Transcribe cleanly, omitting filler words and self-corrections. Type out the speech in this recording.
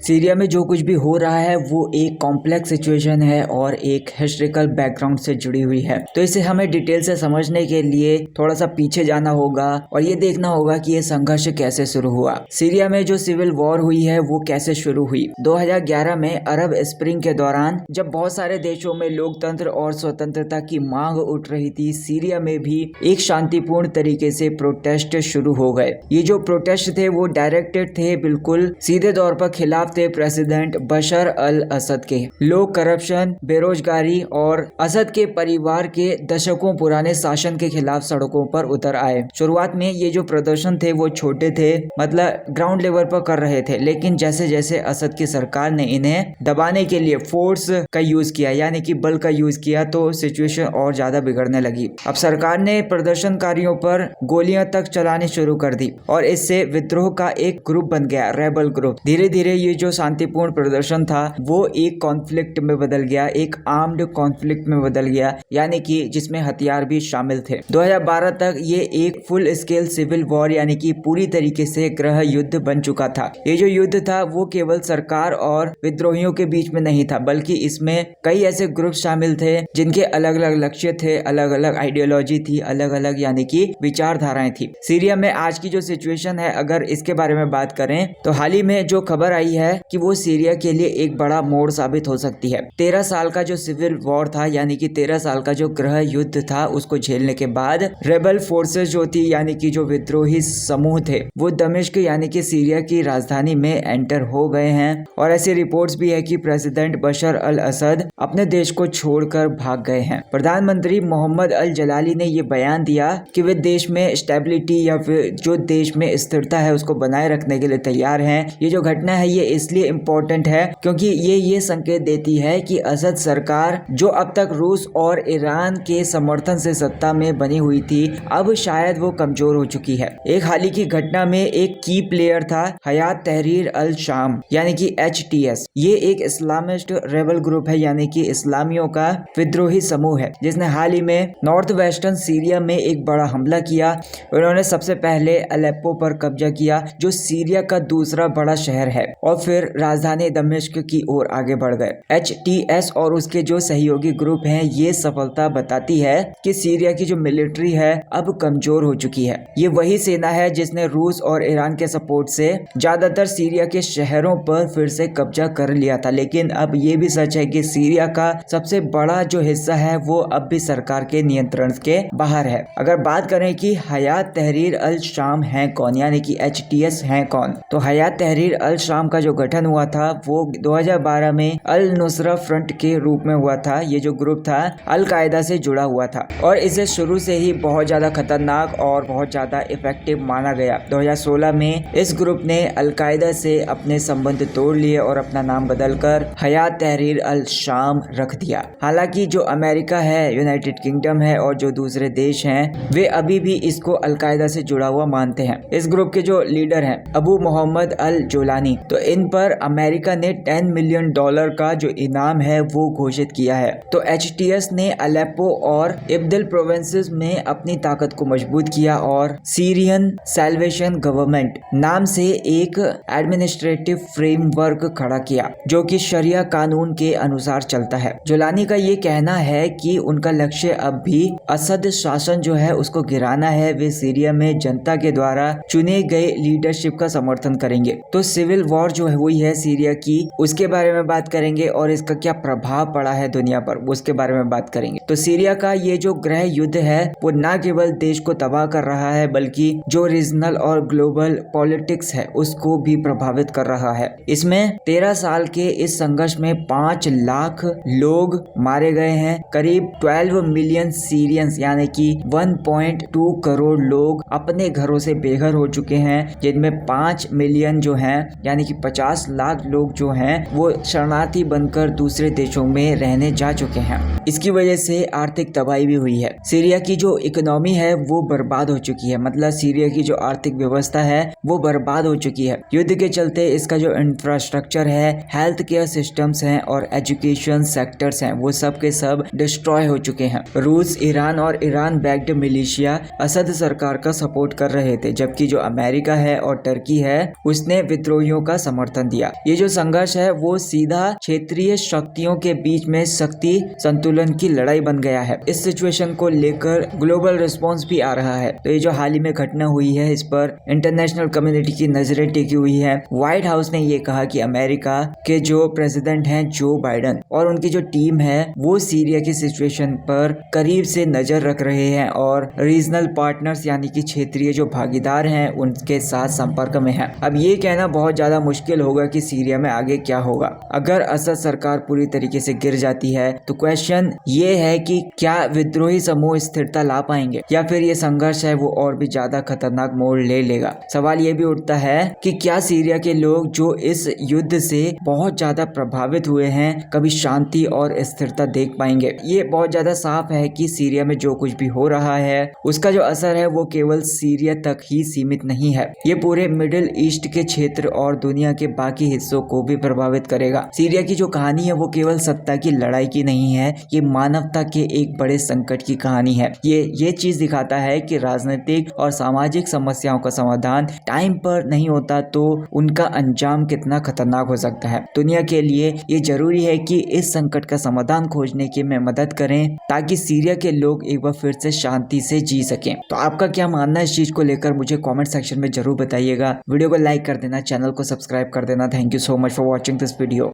Syria में जो कुछ भी हो रहा है वो एक कॉम्प्लेक्स सिचुएशन है और एक हिस्ट्रिकल बैकग्राउंड से जुड़ी हुई है। तो इसे हमें डिटेल से समझने के लिए थोड़ा सा पीछे जाना होगा और ये देखना होगा कि ये संघर्ष कैसे शुरू हुआ। सीरिया में जो सिविल वॉर हुई है वो कैसे शुरू हुई। 2011 में अरब स्प्रिंग के दौरान जब बहुत सारे देशों में लोकतंत्र और स्वतंत्रता की मांग उठ रही थी, सीरिया में भी एक शांतिपूर्ण तरीके से प्रोटेस्ट शुरू हो गए। ये जो प्रोटेस्ट थे वो डायरेक्टेड थे, बिल्कुल सीधे तौर पर खिलाफ थे प्रेसिडेंट बशर अल असद के। लोग करप्शन, बेरोजगारी और असद के परिवार के दशकों पुराने शासन के खिलाफ सड़कों पर उतर आए। शुरुआत में ये जो प्रदर्शन थे वो छोटे थे, मतलब ग्राउंड लेवल पर कर रहे थे, लेकिन जैसे जैसे असद की सरकार ने इन्हें दबाने के लिए फोर्स का यूज किया, यानी कि बल का यूज किया, तो सिचुएशन और ज्यादा बिगड़ने लगी। अब सरकार ने प्रदर्शनकारियों पर गोलियां तक चलानी शुरू कर दी और इससे विद्रोह का एक ग्रुप बन गया, रेबल ग्रुप। धीरे धीरे ये जो शांतिपूर्ण प्रदर्शन था वो एक कॉन्फ्लिक्ट में बदल गया, एक आर्म्ड कॉन्फ्लिक्ट में बदल गया, यानी कि जिसमें हथियार भी शामिल थे। 2012 तक ये एक फुल स्केल सिविल वॉर यानी कि पूरी तरीके से गृह युद्ध बन चुका था। ये जो युद्ध था वो केवल सरकार और विद्रोहियों के बीच में नहीं था, बल्कि इसमें कई ऐसे ग्रुप शामिल थे जिनके अलग अलग लक्ष्य थे, अलग अलग आइडियोलॉजी थी, अलग अलग यानी कि विचारधाराएं थी। सीरिया में आज की जो सिचुएशन है, अगर इसके बारे में बात करें तो हाल ही में जो खबर आई है कि वो सीरिया के लिए एक बड़ा मोड़ साबित हो सकती है। 13 साल का जो सिविल वॉर था, यानी कि 13 साल का जो गृह युद्ध था, उसको झेलने के बाद रेबल फोर्सेस जो थी, यानी कि जो विद्रोही समूह थे, वो दमिश्क यानी कि सीरिया की राजधानी में एंटर हो गए हैं। और ऐसी रिपोर्ट्स भी है कि प्रेसिडेंट बशर अल असद अपने देश को छोड़कर भाग गए हैं। प्रधानमंत्री मोहम्मद अल जलाली ने ये बयान दिया कि वे देश में स्टेबिलिटी या फिर जो देश में स्थिरता है उसको बनाए रखने के लिए तैयार हैं। ये जो घटना है ये इसलिए इम्पोर्टेंट है क्योंकि ये संकेत देती है कि असद सरकार जो अब तक रूस और ईरान के समर्थन से सत्ता में बनी हुई थी, अब शायद वो कमजोर हो चुकी है। एक हाल ही की घटना में एक की प्लेयर था हयात तहरीर अल शाम यानी कि HTS। ये एक इस्लामिस्ट रेबल ग्रुप है, यानी कि इस्लामियों का विद्रोही समूह है, जिसने हाल ही में नॉर्थ वेस्टर्न सीरिया में एक बड़ा हमला किया। उन्होंने सबसे पहले अलेप्पो पर कब्जा किया जो सीरिया का दूसरा बड़ा शहर है, और फिर राजधानी दमिश्क की ओर आगे बढ़ गए। HTS और उसके जो सहयोगी ग्रुप हैं, ये सफलता बताती है कि सीरिया की जो मिलिट्री है अब कमजोर हो चुकी है। ये वही सेना है जिसने रूस और ईरान के सपोर्ट से ज्यादातर सीरिया के शहरों पर फिर से कब्जा कर लिया था, लेकिन अब ये भी सच है कि सीरिया का सबसे बड़ा जो हिस्सा है वो अब भी सरकार के नियंत्रण के बाहर है। अगर बात करें कि हयात तहरीर अल शाम है कौन, यानी कि HTS है कौन, तो हयात तहरीर अल शाम का जो गठन हुआ था वो 2012 में अल नुसरा फ्रंट के रूप में हुआ था। ये जो ग्रुप था अल कायदा से जुड़ा हुआ था और इसे शुरू से ही बहुत ज्यादा खतरनाक और बहुत ज्यादा इफेक्टिव माना गया। 2016 में इस ग्रुप ने अल कायदा से अपने संबंध तोड़ लिए और अपना नाम बदलकर हयात तहरीर अल शाम रख दिया। हालांकि जो अमेरिका है, यूनाइटेड किंगडम है और जो दूसरे देश हैं, वे अभी भी इसको अल कायदा से जुड़ा हुआ मानते हैं। इस ग्रुप के जो लीडर हैं अबू मोहम्मद अल जोलानी, तो इन पर अमेरिका ने $10 मिलियन का जो इनाम है वो घोषित किया है। तो HTS ने अलेप्पो और इब्दिल प्रोविंसेस में अपनी ताकत को मजबूत किया और सीरियन सैल्वेशन गवर्नमेंट नाम से एक एडमिनिस्ट्रेटिव फ्रेमवर्क खड़ा किया जो कि शरिया कानून के अनुसार चलता है। जोलानी का ये कहना है कि उनका लक्ष्य अब भी असद शासन जो है उसको गिराना है। वे सीरिया में जनता के द्वारा चुने गए लीडरशिप का समर्थन करेंगे। तो सिविल वॉर जो हुई है सीरिया की, उसके बारे में बात करेंगे और इसका क्या प्रभाव पड़ा है दुनिया पर, उसके बारे में बात करेंगे। तो सीरिया का ये जो गृह युद्ध है वो न केवल देश को तबाह कर रहा है बल्कि जो रीजनल और ग्लोबल पॉलिटिक्स है उसको भी प्रभावित कर रहा है। इसमें 13 साल के इस संघर्ष में 5 लाख लोग मारे गए हैं। करीब 12 मिलियन सीरियंस यानी कि 1.2 करोड़ लोग अपने घरों से बेघर हो चुके हैं, जिनमें 5 मिलियन जो हैं यानी कि 50 लाख लोग जो हैं वो शरणार्थी बनकर दूसरे देशों में रहने जा चुके हैं। इसकी वजह से आर्थिक तबाही भी हुई है। सीरिया की जो इकोनॉमी है वो बर्बाद हो चुकी है, मतलब सीरिया की जो आर्थिक व्यवस्था है वो बर्बाद हो चुकी है। युद्ध के चलते इसका जो इंफ्रास्ट्रक्चर है, हेल्थ केयर सिस्टम्स हैं और एजुकेशन सेक्टर्स हैं, वो सब के सब डिस्ट्रॉय हो चुके हैं। रूस, ईरान और ईरान बैक्ड मिलिशिया असद सरकार का सपोर्ट कर रहे थे, जबकि जो अमेरिका है और टर्की है उसने विद्रोहियों का समर्थन समर्थन दिया। ये जो संघर्ष है वो सीधा क्षेत्रीय शक्तियों के बीच में शक्ति संतुलन की लड़ाई बन गया है। इस सिचुएशन को लेकर ग्लोबल रिस्पॉन्स भी आ रहा है। तो ये जो हाल ही में घटना हुई है इस पर इंटरनेशनल कम्युनिटी की नजरें टिकी हुई है। व्हाइट हाउस ने ये कहा कि अमेरिका के जो प्रेसिडेंट हैं जो बाइडेन और उनकी जो टीम है वो सीरिया की सिचुएशन पर करीब से नजर रख रहे हैं और रीजनल पार्टनर्स यानी कि क्षेत्रीय जो भागीदार हैं उनके साथ संपर्क में है। अब ये कहना बहुत ज्यादा मुश्किल होगा कि सीरिया में आगे क्या होगा। अगर असद सरकार पूरी तरीके से गिर जाती है तो क्वेश्चन ये है कि क्या विद्रोही समूह स्थिरता ला पाएंगे या फिर ये संघर्ष है वो और भी ज्यादा खतरनाक मोड़ ले लेगा। सवाल ये भी उठता है कि क्या सीरिया के लोग जो इस युद्ध से बहुत ज्यादा प्रभावित हुए हैं कभी शांति और स्थिरता देख पाएंगे। ये बहुत ज्यादा साफ है कि सीरिया में जो कुछ भी हो रहा है उसका जो असर है वो केवल सीरिया तक ही सीमित नहीं है, ये पूरे मिडिल ईस्ट के क्षेत्र और दुनिया के बाकी हिस्सों को भी प्रभावित करेगा। सीरिया की जो कहानी है वो केवल सत्ता की लड़ाई की नहीं है, ये मानवता के एक बड़े संकट की कहानी है। ये चीज दिखाता है कि राजनीतिक और सामाजिक समस्याओं का समाधान टाइम पर नहीं होता तो उनका अंजाम कितना खतरनाक हो सकता है। दुनिया के लिए ये जरूरी है कि इस संकट का समाधान खोजने की में मदद करें ताकि सीरिया के लोग एक बार फिर से शांति से जी सकें। तो आपका क्या मानना है इस चीज को लेकर मुझे कमेंट सेक्शन में जरूर बताइएगा। वीडियो को लाइक कर देना, चैनल को सब्सक्राइब कर देना। Thank you so much for watching this video.